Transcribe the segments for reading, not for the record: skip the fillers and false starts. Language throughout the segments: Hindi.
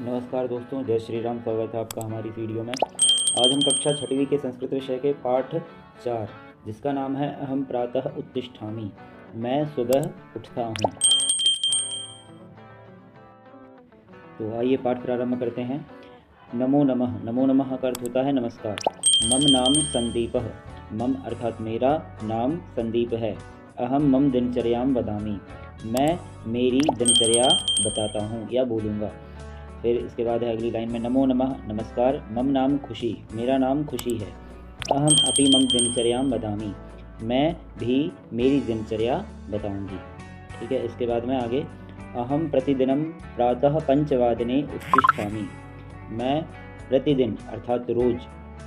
नमस्कार दोस्तों, जय श्री राम। स्वागत है आपका हमारी वीडियो में। आज हम कक्षा 6वीं के संस्कृत विषय के पाठ 4 जिसका नाम है अहम प्रातः उत्तिष्ठामि, मैं सुबह उठता हूँ। तो आइए पाठ प्रारंभ करते हैं। नमो नमः। नमो नमः का अर्थ होता है नमस्कार। मम नाम संदीपः। मम अर्थात मेरा नाम संदीप है। अहम मम दिनचर्याम वदामि, मैं मेरी दिनचर्या बताता हूँ या बोलूँगा। फिर इसके बाद है अगली लाइन में नमो नमः नमस्कार। मम नाम खुशी, मेरा नाम खुशी है। अहम अपि मम दिनचर्याम वदामि, मैं भी मेरी दिनचर्या बताऊंगी। ठीक है। इसके बाद में आगे अहम प्रतिदिनम प्रातः 5 वादने उत्तिष्ठामि, मैं प्रतिदिन अर्थात रोज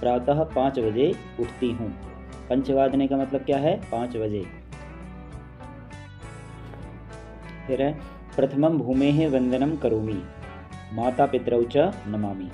प्रातः 5 बजे उठती हूँ। 5 वादने का मतलब क्या है? 5 बजे। फिर है प्रथमम भूमेः वंदनम करोमि, माता पितरौ च नमामि।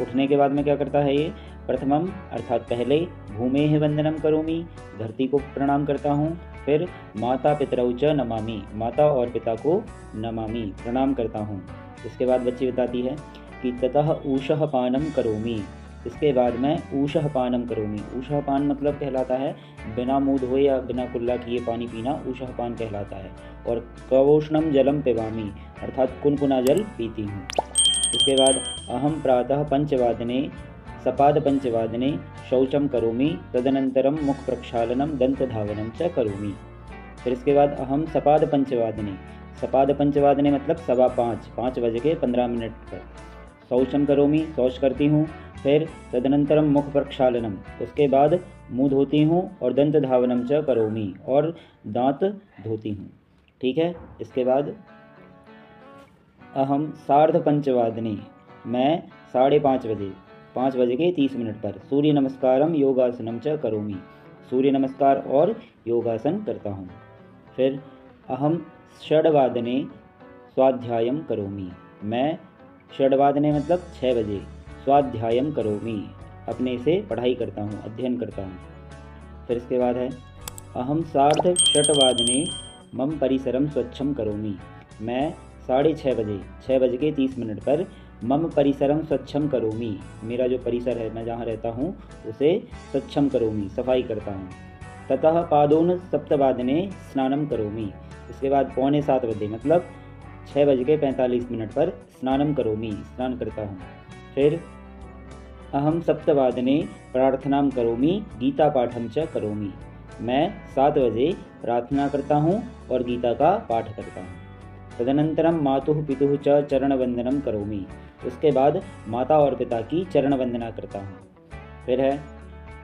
उठने के बाद में क्या करता है ये? प्रथमम अर्थात पहले, भूमेः वंदनम करोमि, धरती को प्रणाम करता हूँ। फिर माता पितरौ च नमामि, माता और पिता को नमामि, प्रणाम करता हूँ। इसके बाद बच्ची बताती है कि ततः ऊषः पानम करोमि, इसके बाद मैं ऊषः पानम करोमि। ऊषः पान मतलब कहलाता है बिना मुँह धोए या बिना कुल्ला किए पानी पीना, ऊषः पान कहलाता है। और कवोष्णम जलम पिबामि अर्थात कुनकुना जल पीती हूँ। इसके बाद अहम प्रातः 5 वादने सपाद 5 वादने शौचम करोमि, तदनंतरम मुख प्रक्षालनम दंत धावनम च करोमि। फिर इसके बाद अहम सपाद 5 वादने, सपाद 5 वादने मतलब 5:15, 5 बज के 15 मिनट पर शौचम करोमि, शौच करती हूँ। फिर तदनंतरम मुख प्रक्षालनम, उसके बाद मुँह धोती हूँ। और दंत धावनम च करोमि, और दांत धोती हूँ। ठीक है। इसके बाद अहम सार्ध 5 वादने, मैं 5:30 बजे, 5 बज के 30 मिनट पर सूर्य नमस्कारम योगासनम च करोमि, सूर्य नमस्कार और योगासन करता हूँ। फिर अहम षड्वादने स्वाध्यायम करोमि, मैं षड्वादने मतलब 6 बजे स्वाध्यायम करोमि, अपने से पढ़ाई करता हूँ, अध्ययन करता हूँ। फिर इसके बाद है अहम सार्ध षट्वादने मम परिसरम स्वच्छम करोमि, मैं 6:30 बजे, 6 बज के 30 मिनट पर मम परिसरम स्वच्छम करोमि, मेरा जो परिसर है, मैं जहाँ रहता हूँ उसे स्वच्छम करोमि, सफाई करता हूँ। ततः पादोन सप्तवादने स्नानम करोमि, इसके बाद 6:45 बजे मतलब 6 बज के 45 मिनट पर स्नानम करोमि, स्नान करता हूँ। फिर अहम सप्तवादने प्रार्थनाम करोमि गीता पाठम च करोमि, मैं 7 बजे प्रार्थना करता हूँ और गीता का पाठ करता हूँ। तदनंतरम मातुः पितुः च चरण वंदनम करोमि, उसके बाद माता और पिता की चरण वंदना करता हूँ। फिर है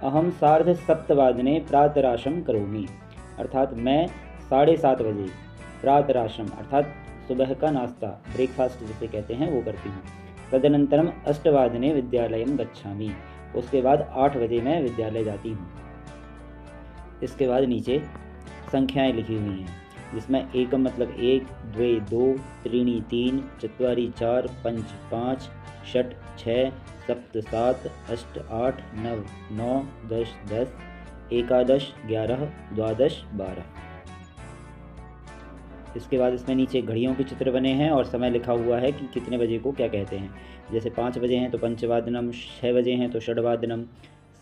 अहम सार्ध सप्तवादने प्रातराशम करोमि, अर्थात मैं 7:30 बजे प्रातराशम अर्थात सुबह का नाश्ता, ब्रेकफास्ट जिसे कहते हैं, वो करती हूँ। तदनंतरम अष्टवादने विद्यालयम गच्छामि, उसके बाद 8 बजे मैं विद्यालय जाती हूँ। इसके बाद नीचे संख्याएं लिखी हुई हैं, जिसमें एकम मतलब 1, द्वे 2, त्रीणि 3, चत्वारि 4, पंच 5, षट् 6, सप्त 7, अष्ट 8, नव 9, 10 10, एकादश 11, द्वादश 12। इसके बाद इसमें नीचे घड़ियों के चित्र बने हैं और समय लिखा हुआ है कि कितने बजे को क्या कहते हैं। जैसे 5 बजे हैं तो पंचवादनम, 6 बजे हैं तो षड्वादनम,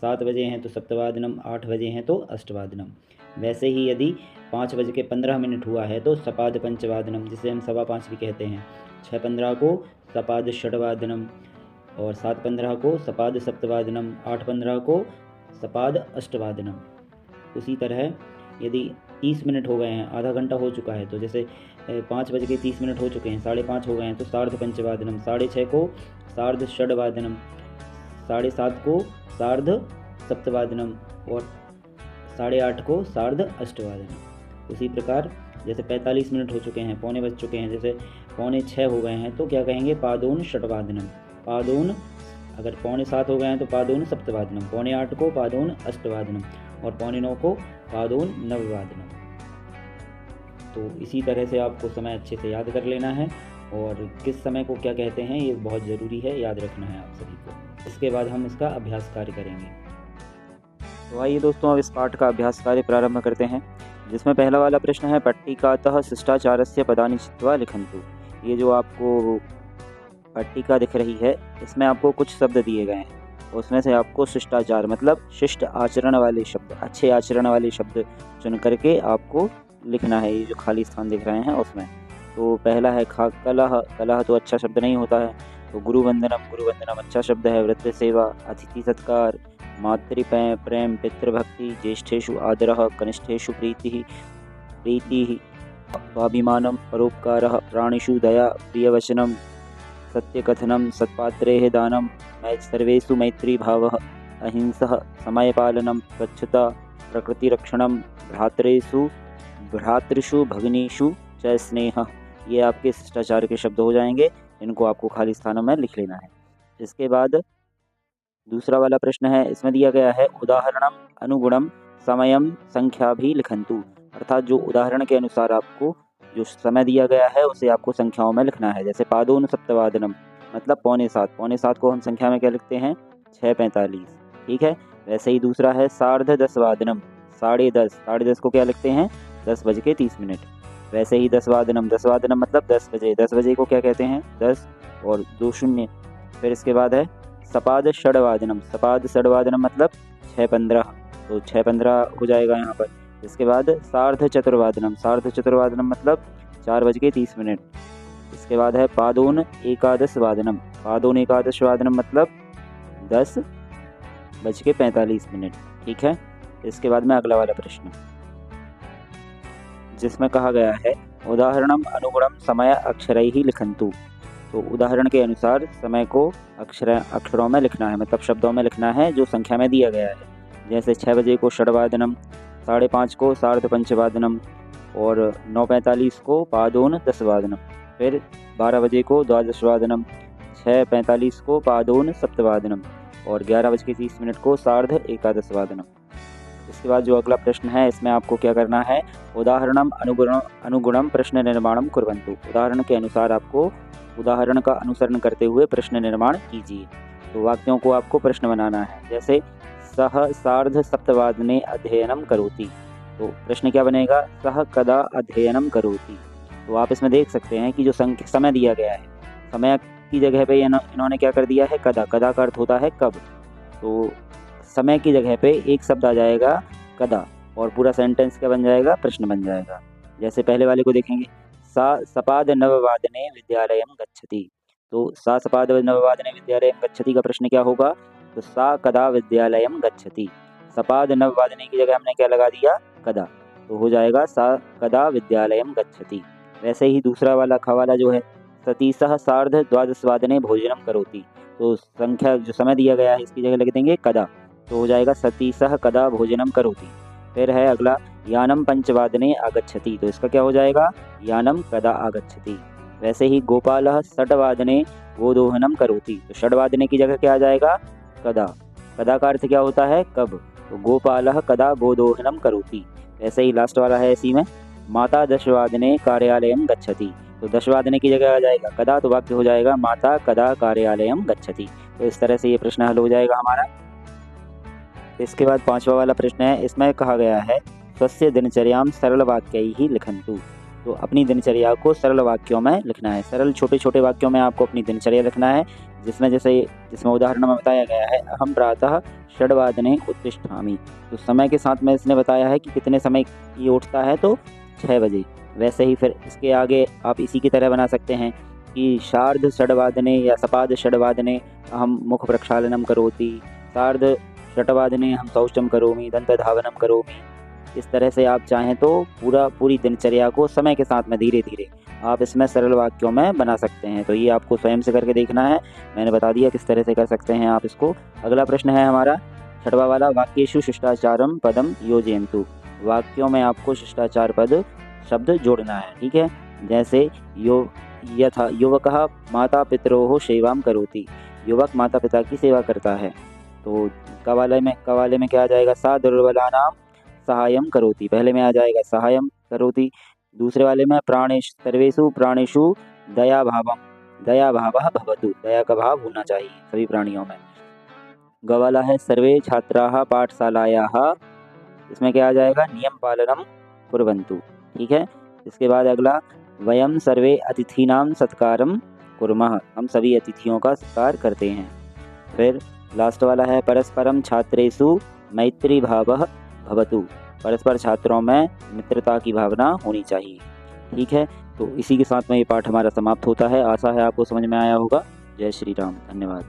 7 बजे हैं तो सप्तवादनम, 8 बजे हैं तो अष्टवादनम। वैसे ही यदि 5 बज के 15 मिनट हुआ है तो सपाद पंचवादनम, जिसे हम 5:15 भी कहते हैं। 6:15 को सपाद षड्वादनम, और 7:15 को सपाद सप्तवादनम, 8:15 को सपाद अष्टवादनम। उसी तरह यदि 30 मिनट हो गए हैं, आधा घंटा हो चुका है, तो जैसे 5 बज के 30 मिनट हो चुके हैं, 5:30 हो गए हैं तो सार्ध पंचवादनम, 6:30 को सार्ध षड्वादनम, 7:30 को सार्ध सप्तवादनम, और 8:30 को सार्ध अष्टवादनम। उसी प्रकार जैसे 45 मिनट हो चुके हैं, पौने बज चुके हैं, जैसे 5:45 हो गए हैं तो क्या कहेंगे? पादोन षट्वादनम, पादोन, अगर 6:45 हो गए हैं तो पादोन सप्तवादनम, 7:45 को पादोन अष्टवादनम, और 8:45 को पादोन नववादनम। तो इसी तरह से आपको समय अच्छे से याद कर लेना है, और किस समय को क्या कहते हैं ये बहुत ज़रूरी है, याद रखना है आप सभी को। इसके बाद हम इसका अभ्यास कार्य करेंगे। तो आइए दोस्तों, अब इस पाठ का अभ्यास कार्य प्रारंभ करते हैं, जिसमें पहला वाला प्रश्न है पट्टिकातः शिष्टाचारस्य पदानि चित्वा लिखन्तु। ये जो आपको पट्टिका दिख रही है, इसमें आपको कुछ शब्द दिए गए हैं। उसमें से आपको शिष्टाचार मतलब शिष्ट आचरण वाले शब्द, अच्छे आचरण वाले शब्द चुन करके आपको लिखना है। ये जो खाली स्थान दिख रहे हैं उसमें तो पहला है कलह। कलह तो अच्छा शब्द नहीं होता है। तो गुरुवंदनम, गुरुवंदनम अच्छा शब्द है। वृत्त सेवा, अतिथि सत्कार, मातृ प्रेम, पितृभक्ति, ज्येष्ठेषु आदरः, कनिष्ठेषु प्रीतिः, स्वाभिमानम, परोपकारः, प्राणिषु दया, प्रियवचनम, सत्यकथनम, सत्पात्रेः दानम, सर्वेषु मैत्री भावः, अहिंसः, समयपालनम, स्वच्छता, प्रकृतिरक्षणम, भ्रातृषु भगिनीषु च स्नेह। ये आपके शिष्टाचार के शब्द हो जाएंगे। इनको आपको खाली स्थानों में लिख लेना है। इसके बाद दूसरा वाला प्रश्न है, इसमें दिया गया है उदाहरणम अनुगुणम समयम संख्या भी लिखंतु। अर्थात जो उदाहरण के अनुसार आपको जो समय दिया गया है उसे आपको संख्याओं में लिखना है। जैसे पादोन सप्तवादनम मतलब 6:45, 6:45 को हम संख्या में क्या लिखते हैं? 6:45। ठीक है। वैसे ही दूसरा है सार्ध 10 वादनम, 10:30, 10:30 को क्या लिखते हैं? 10:30। वैसे ही 10 वादनम, 10 वादनम मतलब 10 बजे, 10 बजे को क्या कहते हैं? 10 और 2 शून्य। फिर इसके बाद है सपाद षड्वादनम, सपाद षड्वादनम मतलब 6:15, तो 6:15 हो जाएगा यहाँ पर। इसके बाद सार्ध चतुर्वादनम, सार्ध चतुर्वादनम मतलब 4:30। इसके बाद है पादोन एकादश वादनम, पादोन एकादश वादनम मतलब 10:45। ठीक है। इसके बाद में अगला वाला प्रश्न जिसमें कहा गया है उदाहरणम अनुगुणम समय अक्षरैहि लिखंतु। तो उदाहरण के अनुसार समय को अक्षरों में लिखना है, मतलब शब्दों में लिखना है जो संख्या में दिया गया है। जैसे 6 बजे को षड्वादनम, 5:30 को सार्ध पंचवादनम और 9:45 को पादोन 10 वादनम। फिर 12 बजे को द्वादशवादनम, 6:45 को पादोन सप्तवादनम और 11:30 को सार्ध एकादश वादनम। इसके बाद जो अगला प्रश्न है इसमें आपको क्या करना है? उदाहरणम अनुगुणम प्रश्न निर्माणम कुर्वन्तु। उदाहरण के अनुसार आपको उदाहरण का अनुसरण करते हुए प्रश्न निर्माण कीजिए। तो वाक्यों को आपको प्रश्न बनाना है। जैसे सह सार्ध सप्तवादने अध्ययनम करोति, तो प्रश्न क्या बनेगा? सह कदा अध्ययनम करोति। तो आप इसमें देख सकते हैं कि जो समय दिया गया है, समय की जगह पे इन्होंने क्या कर दिया है? कदा। कदा का अर्थ होता है कब। तो समय की जगह पे एक शब्द आ जाएगा कदा और पूरा सेंटेंस क्या बन जाएगा? प्रश्न बन जाएगा। जैसे पहले वाले को देखेंगे, सा सपाद नववादने विद्यालयम गच्छति। तो सा सपाद नववादने विद्यालयम गच्छति का प्रश्न क्या होगा? तो सा कदा विद्यालयम गच्छति। सपाद नववादने की जगह हमने क्या लगा दिया? कदा। तो हो जाएगा सा कदा विद्यालयम गच्छति। वैसे ही दूसरा वाला खवाला जो है, सतीसह सार्ध द्वादशवादने भोजनम करोति। तो संख्या जो समय दिया गया है इसकी जगह लिख देंगे कदा, तो हो जाएगा सतीसह कदा भोजनम करोति। फिर है अगला यानम पंचवादने आगच्छति, तो इसका क्या हो जाएगा? यानम कदा आगच्छति। वैसे ही गोपालः षड्वादने गोदोहनम करोति, तो षड्वादने की जगह क्या आ जाएगा? कदा। कदा का अर्थ क्या होता है? कब। तो गोपालः कदा गोदोहनम करोति। वैसे ही लास्ट वाला है इसी में, माता दशवादने कार्यालयम गच्छति। तो दशवादने की जगह आ जाएगा कदा, तो वाक्य हो जाएगा माता कदा कार्यालयम गच्छति। तो इस तरह से ये प्रश्न हल हो जाएगा हमारा। इसके बाद 5वां वाला प्रश्न है, इसमें कहा गया है स्वस्य दिनचर्याम सरल वाक्यैहि लिखन्तु। तो अपनी दिनचर्या को सरल वाक्यों में लिखना है। सरल छोटे छोटे वाक्यों में आपको अपनी दिनचर्या लिखना है, जिसमें उदाहरण में बताया गया है अहम प्रातः षड्वादने उत्तिष्ठामि। तो समय के साथ में इसने बताया है कि कितने समय ये उठता है, तो 6 बजे। वैसे ही फिर इसके आगे आप इसी की तरह बना सकते हैं कि शार्ध षड्वादने या सपाद षड्वादने अहम मुख प्रक्षालनम करोति, सार्ध षट्वादने हम शौचम करोमि, दंतधावनम करोमि। इस तरह से आप चाहें तो पूरी दिनचर्या को समय के साथ में धीरे धीरे आप इसमें सरल वाक्यों में बना सकते हैं। तो ये आपको स्वयं से करके देखना है। मैंने बता दिया किस तरह से कर सकते हैं आप इसको। अगला प्रश्न है हमारा 6वां वाला, वाक्येषु शिष्टाचारम पदम योजयन्तु। वाक्यों में आपको शिष्टाचार पद शब्द जोड़ना है। ठीक है। जैसे यथा युवकः माता पितरोः सेवां करोति, युवक माता पिता की सेवा करता है। तो कवाले में क्या आ जाएगा? सा दुर्बलानां सहायं करोति, पहले में आ जाएगा सहायं करोति। दूसरे वाले में सर्वेषु प्राणिषु दया भावः भवतु, दया का भाव होना चाहिए सभी प्राणियों में। गवाला है सर्वे छात्राः पाठशालायाः, इसमें क्या आ जाएगा? नियम पालनम कुर्वन्तु। ठीक है। इसके बाद अगला वयम सर्वे अतिथीनां सत्कारम कुर्मः, हम सभी अतिथियों का सत्कार करते हैं। फिर लास्ट वाला है परस्परम छात्रेषु मैत्री भावः भवतु, परस्पर छात्रों में मित्रता की भावना होनी चाहिए। ठीक है, तो इसी के साथ में ये पाठ हमारा समाप्त होता है। आशा है आपको समझ में आया होगा। जय श्री राम, धन्यवाद।